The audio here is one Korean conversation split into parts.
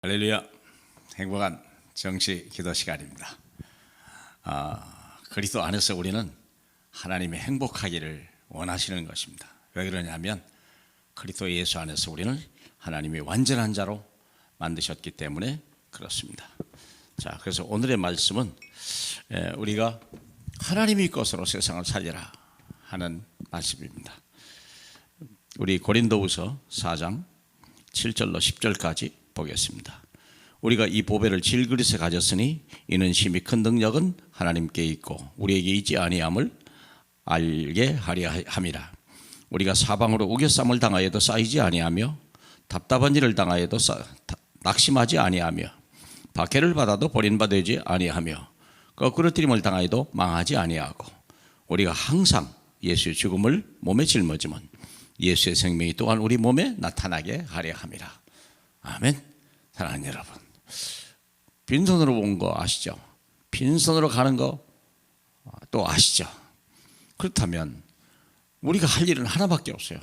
할렐루야. 행복한 정시 기도 시간입니다. 그리스도 안에서 우리는 하나님이 행복하기를 원하시는 것입니다. 왜 그러냐면 그리스도 예수 안에서 우리는 하나님이 완전한 자로 만드셨기 때문에 그렇습니다. 자, 그래서 오늘의 말씀은 우리가 하나님의 것으로 세상을 살리라 하는 말씀입니다. 우리 고린도후서 4장 7절로 10절까지 보겠습니다. 우리가 이 보배를 질그릇에 가졌으니 이는 심히 큰 능력은 하나님께 있고 우리에게 있지 아니함을 알게 하려 함이라. 우리가 사방으로 우겨쌈을 당하여도 쌓이지 아니하며 답답한 일을 당하여도 낙심하지 아니하며 박해를 받아도 버림받지 아니하며 거꾸로 뜨림을 당하여도 망하지 아니하고 우리가 항상 예수의 죽음을 몸에 짊어지면 예수의 생명이 또한 우리 몸에 나타나게 하려 함이라. 아멘. 사랑하는 여러분, 빈손으로 온 거 아시죠? 빈손으로 가는 거 또 아시죠? 그렇다면 우리가 할 일은 하나밖에 없어요.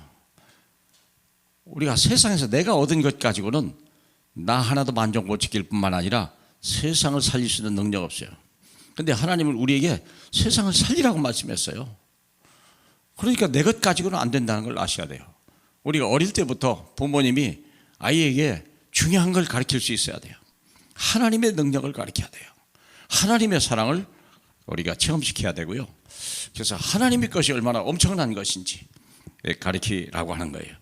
우리가 세상에서 내가 얻은 것 가지고는 나 하나도 만족 못 지킬 뿐만 아니라 세상을 살릴 수 있는 능력 없어요. 그런데 하나님은 우리에게 세상을 살리라고 말씀했어요. 그러니까 내 것 가지고는 안 된다는 걸 아셔야 돼요. 우리가 어릴 때부터 부모님이 아이에게 중요한 걸 가르칠 수 있어야 돼요. 하나님의 능력을 가르쳐야 돼요. 하나님의 사랑을 우리가 체험시켜야 되고요. 그래서 하나님의 것이 얼마나 엄청난 것인지 가르치라고 하는 거예요.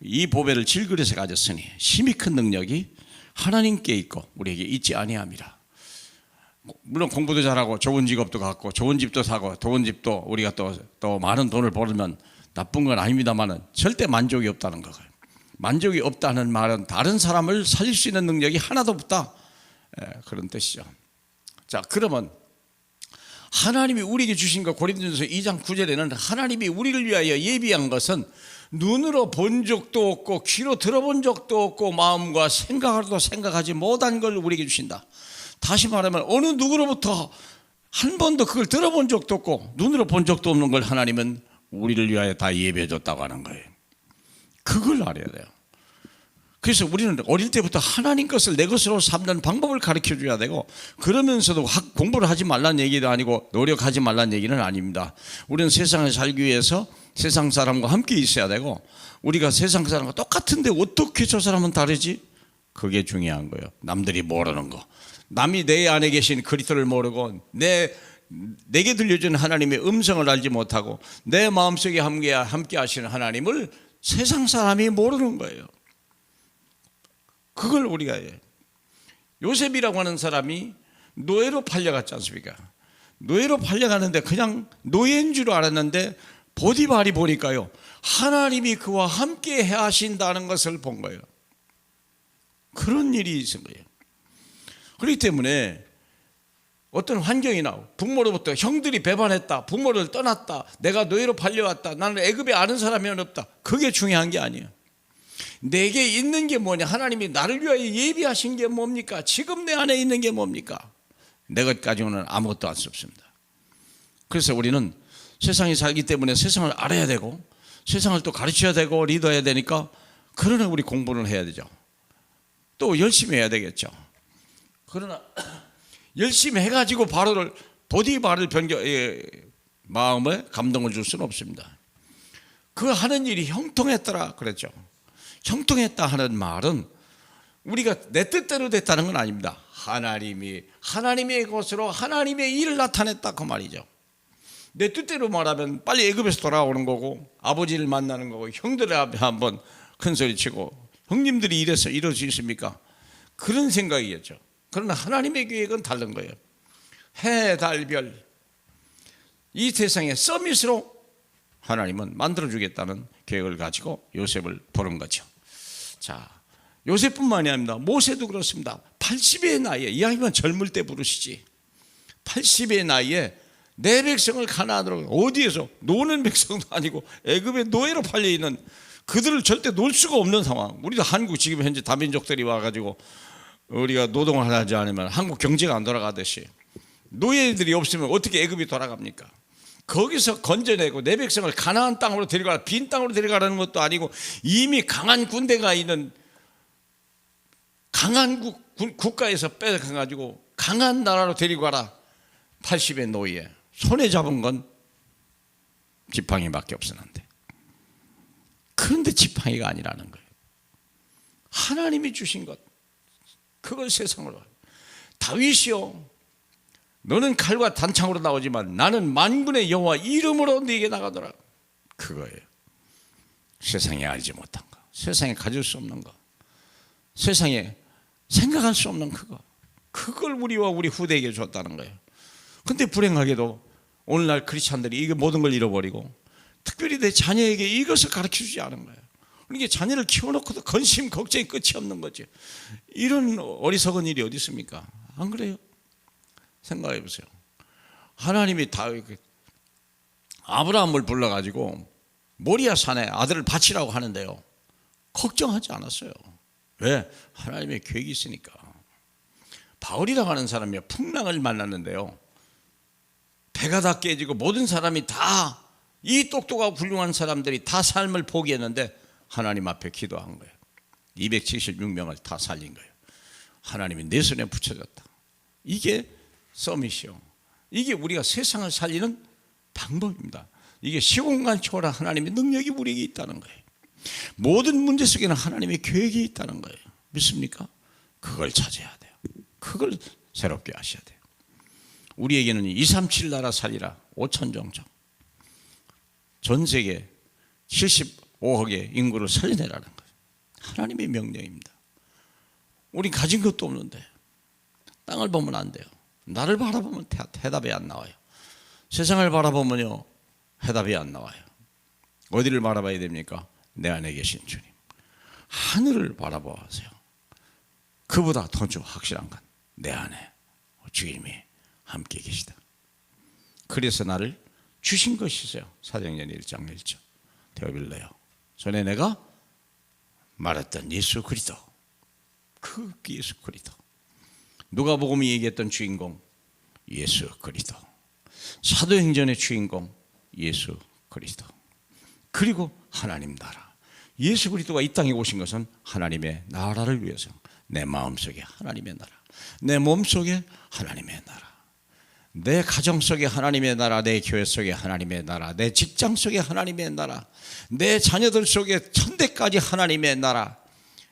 이 보배를 질그릇에 가졌으니 심히 큰 능력이 하나님께 있고 우리에게 있지 아니함이라. 물론 공부도 잘하고 좋은 직업도 갖고 좋은 집도 사고 좋은 집도 우리가 또 많은 돈을 벌면 나쁜 건 아닙니다만은 절대 만족이 없다는 거예요. 만족이 없다는 말은 다른 사람을 살릴 수 있는 능력이 하나도 없다, 그런 뜻이죠. 자, 그러면 하나님이 우리에게 주신 것, 고린도전서 2장 9절에는 하나님이 우리를 위하여 예비한 것은 눈으로 본 적도 없고 귀로 들어본 적도 없고 마음과 생각으로도 생각하지 못한 걸 우리에게 주신다. 다시 말하면 어느 누구로부터 한 번도 그걸 들어본 적도 없고 눈으로 본 적도 없는 걸 하나님은 우리를 위하여 다 예비해 줬다고 하는 거예요. 그걸 알아야 돼요. 그래서 우리는 어릴 때부터 하나님 것을 내 것으로 삼는 방법을 가르쳐 줘야 되고, 그러면서도 공부를 하지 말라는 얘기도 아니고 노력하지 말라는 얘기는 아닙니다. 우리는 세상을 살기 위해서 세상 사람과 함께 있어야 되고, 우리가 세상 사람과 똑같은데 어떻게 저 사람은 다르지? 그게 중요한 거예요. 남들이 모르는 거, 남이 내 안에 계신 그리스도를 모르고 내게 들려준 하나님의 음성을 알지 못하고 내 마음속에 함께 하시는 하나님을 세상 사람이 모르는 거예요. 그걸 우리가 해요. 요셉이라고 하는 사람이 노예로 팔려갔지 않습니까? 노예로 팔려가는데 그냥 노예인 줄 알았는데 보디발이 보니까요, 하나님이 그와 함께 하신다는 것을 본 거예요. 그런 일이 있은 거예요. 그렇기 때문에 어떤 환경이나 부모로부터 형들이 배반했다, 부모를 떠났다, 내가 노예로 팔려왔다, 나는 애굽에 아는 사람이 없다, 그게 중요한 게 아니에요. 내게 있는 게 뭐냐? 하나님이 나를 위하여 예비하신 게 뭡니까? 지금 내 안에 있는 게 뭡니까? 내 것 가지고는 아무것도 할 수 없습니다. 그래서 우리는 세상에 살기 때문에 세상을 알아야 되고 세상을 또 가르쳐야 되고 리더해야 되니까, 그러나 우리 공부를 해야 되죠. 또 열심히 해야 되겠죠. 그러나 열심히 해가지고 보디발을 마음에 감동을 줄 수는 없습니다. 그 하는 일이 형통했더라 그랬죠. 형통했다 하는 말은 우리가 내 뜻대로 됐다는 건 아닙니다. 하나님의 것으로 하나님의 일을 나타냈다, 그 말이죠. 내 뜻대로 말하면 빨리 애굽에서 돌아오는 거고 아버지를 만나는 거고 형들 앞에 한번 큰 소리치고 형님들이 이래서 이럴 수 있습니까? 그런 생각이겠죠. 그러나 하나님의 계획은 다른 거예요. 해, 달, 별, 이 세상의 서밋으로 하나님은 만들어주겠다는 계획을 가지고 요셉을 부른 거죠. 자, 요셉뿐만이 아닙니다. 모세도 그렇습니다. 80의 나이에, 이야기만 젊을 때 부르시지, 80의 나이에 내 백성을 가나안으로, 어디에서 노는 백성도 아니고 애굽에 노예로 팔려있는 그들을 절대 놓을 수가 없는 상황. 우리도 한국 지금 현재 다민족들이 와가지고 우리가 노동을 하지 않으면 한국 경제가 안 돌아가듯이 노예들이 없으면 어떻게 애굽이 돌아갑니까? 거기서 건져내고 내 백성을 가나안 땅으로 데려가라, 빈 땅으로 데려가라는 것도 아니고 이미 강한 군대가 있는 강한 국가에서 뺏어가가지고 강한 나라로 데리고 가라. 80의 노예. 손에 잡은 건 지팡이밖에 없었는데, 그런데 지팡이가 아니라는 거예요. 하나님이 주신 것, 그걸 세상으로. 다윗이요, 너는 칼과 단창으로 나오지만 나는 만군의 여호와 이름으로 네게 나가더라. 그거예요. 세상에 알지 못한 거, 세상에 가질 수 없는 거, 세상에 생각할 수 없는 그걸 우리와 우리 후대에게 줬다는 거예요. 근데 불행하게도 오늘날 크리스찬들이 이게 모든 걸 잃어버리고 특별히 내 자녀에게 이것을 가르쳐주지 않은 거예요. 그러니까 자녀를 키워놓고도 근심 걱정이 끝이 없는 거죠. 이런 어리석은 일이 어디 있습니까? 안 그래요? 생각해 보세요. 하나님이 아브라함을 불러가지고 모리아 산에 아들을 바치라고 하는데요, 걱정하지 않았어요. 왜? 하나님의 계획이 있으니까. 바울이라고 하는 사람이 풍랑을 만났는데요, 배가 다 깨지고 모든 사람이 다, 이 똑똑하고 훌륭한 사람들이 다 삶을 포기했는데 하나님 앞에 기도한 거예요. 276명을 다 살린 거예요. 하나님이 내 손에 붙여줬다. 이게 서밋이요. 이게 우리가 세상을 살리는 방법입니다. 이게 시공간 초월한 하나님의 능력이 우리에게 있다는 거예요. 모든 문제 속에는 하나님의 계획이 있다는 거예요. 믿습니까? 그걸 찾아야 돼요. 그걸 새롭게 하셔야 돼요. 우리에게는 237 나라 살리라 5천 종족, 전 세계 75억의 인구를 살려내라는 거예요. 하나님의 명령입니다. 우린 가진 것도 없는데 땅을 보면 안 돼요. 나를 바라보면 해답이 안 나와요. 세상을 바라보면요, 해답이 안 나와요. 어디를 바라봐야 됩니까? 내 안에 계신 주님, 하늘을 바라보세요. 그보다 더 확실한 건 내 안에 주님이 함께 계시다. 그래서 나를 주신 것이세요. 사도행전 1장 1절. 데오빌레요, 전에 내가 말했던 예수 그리스도, 그 예수 그리스도. 누가복음이 얘기했던 주인공 예수 그리스도, 사도행전의 주인공 예수 그리스도, 그리고 하나님 나라. 예수 그리스도가 이 땅에 오신 것은 하나님의 나라를 위해서. 내 마음속에 하나님의 나라, 내 몸속에 하나님의 나라, 내 가정 속에 하나님의 나라, 내 교회 속에 하나님의 나라, 내 직장 속에 하나님의 나라, 내 자녀들 속에 천대까지 하나님의 나라,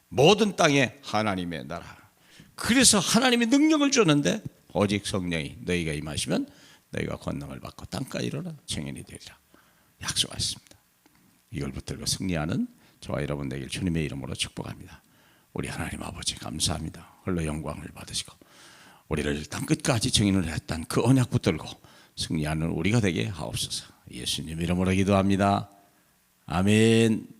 모든 땅에 하나님의 나라. 그래서 하나님이 능력을 주는데 오직 성령이 너희가 임하시면 너희가 권능을 받고 땅까지 일어나 증인이 되리라 약속하셨습니다. 이걸 붙들고 승리하는 저와 여러분 되길 주님의 이름으로 축복합니다. 우리 하나님 아버지 감사합니다. 홀로 영광을 받으시고 우리를 땅끝까지 증인을 했던 그 언약 붙들고 승리하는 우리가 되게 하옵소서. 예수님 이름으로 기도합니다. 아멘.